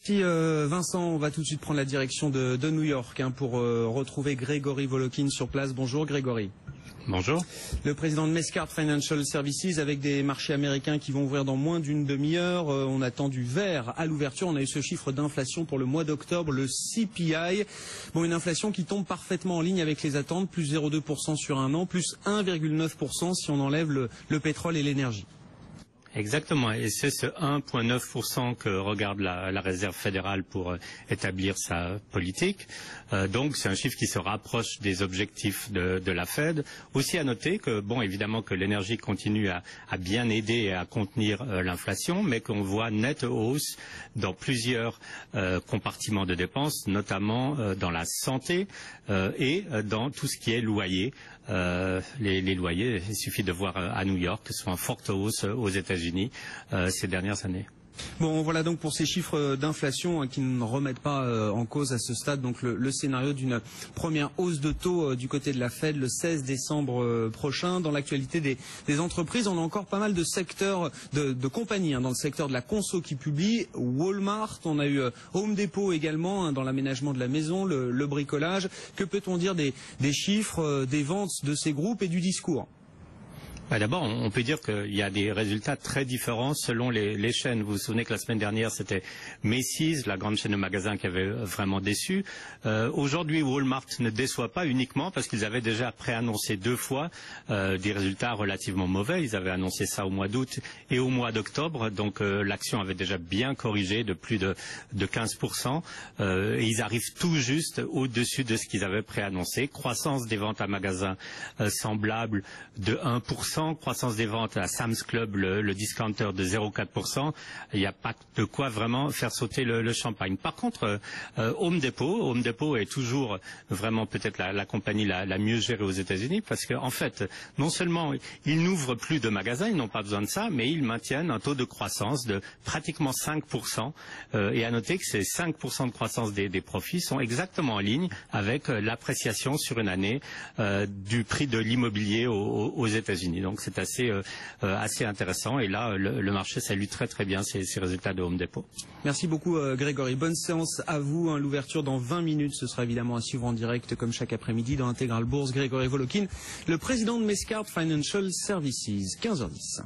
Si Vincent, on va tout de suite prendre la direction de New York pour retrouver Grégory Volokin sur place. Bonjour Grégory. Bonjour. Le président de Mescart Financial Services, avec des marchés américains qui vont ouvrir dans moins d'une demi-heure. On attend du vert à l'ouverture. On a eu ce chiffre d'inflation pour le mois d'octobre, le CPI. Bon, une inflation qui tombe parfaitement en ligne avec les attentes, plus 0,2% sur un an, plus 1,9% si on enlève le pétrole et l'énergie. Exactement, et c'est ce 1,9% que regarde la Réserve fédérale pour établir sa politique. Donc c'est un chiffre qui se rapproche des objectifs de la Fed. Aussi à noter que, bon, évidemment que l'énergie continue à bien aider et à contenir l'inflation, mais qu'on voit nette hausse dans plusieurs compartiments de dépenses, notamment dans la santé et dans tout ce qui est loyer. Les loyers, il suffit de voir à New York, que ce soit en forte hausse aux États-Unis ces dernières années. Bon, voilà donc pour ces chiffres d'inflation qui ne remettent pas en cause à ce stade donc le scénario d'une première hausse de taux du côté de la Fed le 16 décembre prochain. Dans l'actualité des entreprises, on a encore pas mal de secteurs, de compagnies dans le secteur de la conso qui publient. Walmart, on a eu Home Depot également dans l'aménagement de la maison, le bricolage. Que peut-on dire des chiffres, des ventes de ces groupes et du discours ? D'abord, on peut dire qu'il y a des résultats très différents selon les chaînes. Vous vous souvenez que la semaine dernière, c'était Macy's, la grande chaîne de magasins, qui avait vraiment déçu. Aujourd'hui, Walmart ne déçoit pas uniquement parce qu'ils avaient déjà préannoncé 2 fois des résultats relativement mauvais. Ils avaient annoncé ça au mois d'août et au mois d'octobre. Donc l'action avait déjà bien corrigé de plus de 15%. Et ils arrivent tout juste au-dessus de ce qu'ils avaient préannoncé. Croissance des ventes à magasins semblable de 1%. Croissance des ventes à Sam's Club, le discounter de 0,4%. Il n'y a pas de quoi vraiment faire sauter le champagne. Par contre, Home Depot est toujours vraiment peut-être la compagnie la mieux gérée aux États-Unis parce qu'en fait, non seulement ils n'ouvrent plus de magasins, ils n'ont pas besoin de ça, mais ils maintiennent un taux de croissance de pratiquement 5%. Et à noter que ces 5% de croissance des profits sont exactement en ligne avec l'appréciation sur une année du prix de l'immobilier aux États-Unis. Donc c'est assez intéressant et là le marché salue très bien ces résultats de Home Depot. Merci beaucoup Grégory. Bonne séance à vous. L'ouverture dans 20 minutes. Ce sera évidemment à suivre en direct comme chaque après-midi dans Intégral Bourse. Grégory Volokin, le président de Mescart Financial Services. 15h10.